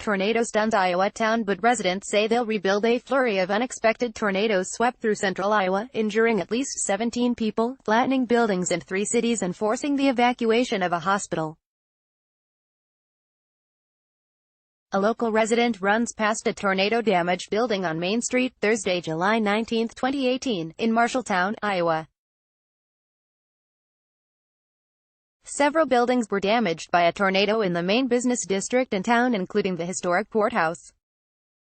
tornado stuns Iowa town, but residents say they'll rebuild. A flurry of unexpected tornadoes swept through central Iowa, injuring at least 17 people, flattening buildings in 3 cities and forcing the evacuation of a hospital. A local resident runs past a tornado-damaged building on Main Street, Thursday, July 19, 2018, in Marshalltown, Iowa. Several buildings were damaged by a tornado in the main business district in town, including the historic courthouse.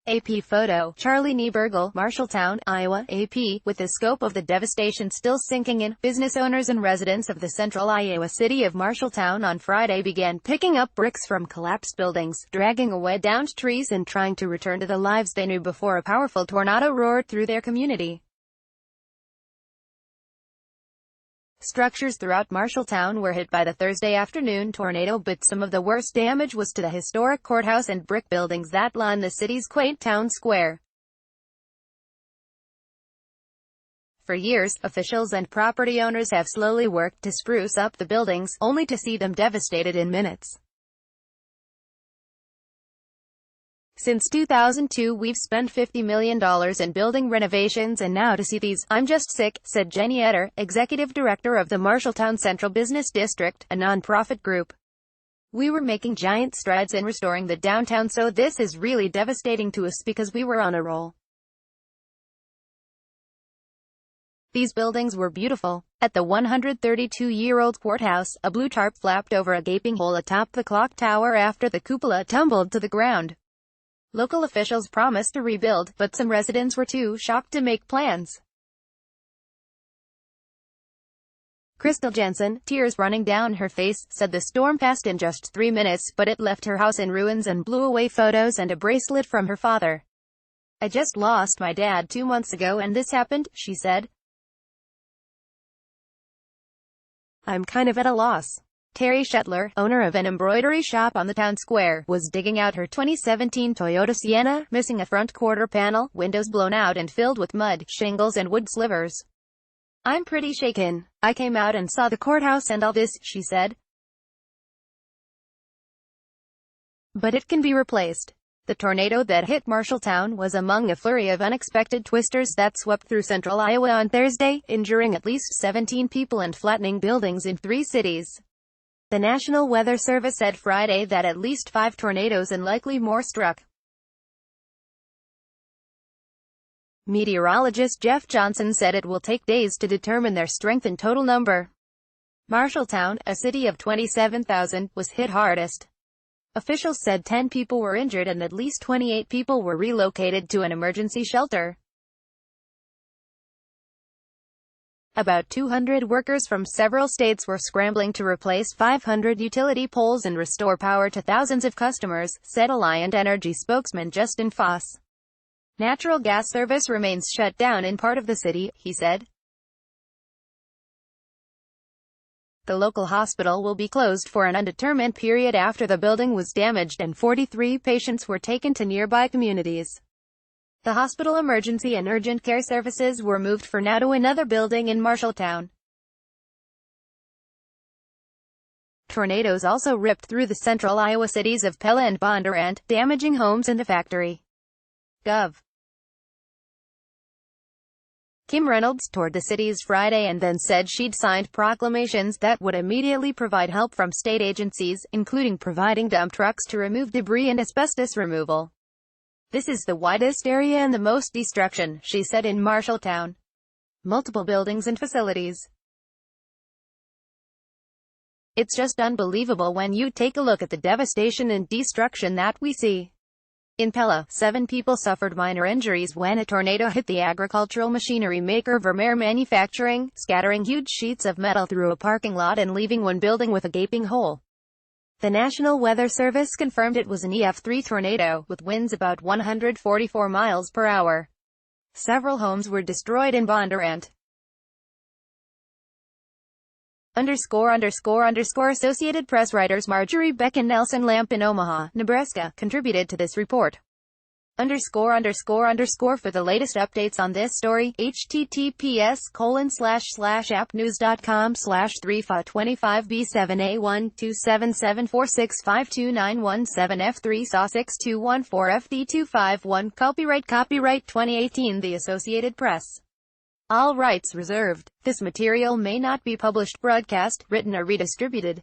AP photo. Charlie Niebergel, Marshalltown, Iowa. AP. With the scope of the devastation still sinking in, business owners and residents of the central Iowa city of Marshalltown on Friday began picking up bricks from collapsed buildings, dragging away downed trees and trying to return to the lives they knew before a powerful tornado roared through their community. Structures throughout Marshalltown were hit by the Thursday afternoon tornado, but some of the worst damage was to the historic courthouse and brick buildings that line the city's quaint town square. For years, officials and property owners have slowly worked to spruce up the buildings, only to see them devastated in minutes. Since 2002 we've spent $50 million in building renovations, and now to see these, I'm just sick, said Jenny Etter, executive director of the Marshalltown Central Business District, a nonprofit group. We were making giant strides in restoring the downtown, so this is really devastating to us because we were on a roll. These buildings were beautiful. At the 132-year-old courthouse, a blue tarp flapped over a gaping hole atop the clock tower after the cupola tumbled to the ground. Local officials promised to rebuild, but some residents were too shocked to make plans. Crystal Jensen, tears running down her face, said the storm passed in just 3 minutes, but it left her house in ruins and blew away photos and a bracelet from her father. I just lost my dad 2 months ago and this happened, she said. I'm kind of at a loss. Terry Shetler, owner of an embroidery shop on the town square, was digging out her 2017 Toyota Sienna, missing a front quarter panel, windows blown out and filled with mud, shingles and wood slivers. I'm pretty shaken. I came out and saw the courthouse and all this, she said. But it can be replaced. The tornado that hit Marshalltown was among a flurry of unexpected twisters that swept through central Iowa on Thursday, injuring at least 17 people and flattening buildings in 3 cities. The National Weather Service said Friday that at least 5 tornadoes and likely more struck. Meteorologist Jeff Johnson said it will take days to determine their strength and total number. Marshalltown, a city of 27,000, was hit hardest. Officials said 10 people were injured and at least 28 people were relocated to an emergency shelter. About 200 workers from several states were scrambling to replace 500 utility poles and restore power to thousands of customers, said Alliant Energy spokesman Justin Foss. Natural gas service remains shut down in part of the city, he said. The local hospital will be closed for an undetermined period after the building was damaged and 43 patients were taken to nearby communities. The hospital emergency and urgent care services were moved for now to another building in Marshalltown. Tornadoes also ripped through the central Iowa cities of Pella and Bondurant, damaging homes and a factory. Gov. Kim Reynolds toured the cities Friday and then said she'd signed proclamations that would immediately provide help from state agencies, including providing dump trucks to remove debris and asbestos removal. This is the widest area and the most destruction, she said in Marshalltown. Multiple buildings and facilities. It's just unbelievable when you take a look at the devastation and destruction that we see. In Pella, 7 people suffered minor injuries when a tornado hit the agricultural machinery maker Vermeer Manufacturing, scattering huge sheets of metal through a parking lot and leaving one building with a gaping hole. The National Weather Service confirmed it was an EF3 tornado, with winds about 144 miles per hour. Several homes were destroyed in Bondurant. Associated Press writers Marjorie Beck and Nelson Lamp in Omaha, Nebraska, contributed to this report. For the latest updates on this story, https://appnews.com/3fa25b7a12746529117f3sa6214FD251. Copyright 2018 The Associated Press. All rights reserved. This material may not be published, broadcast, written or redistributed.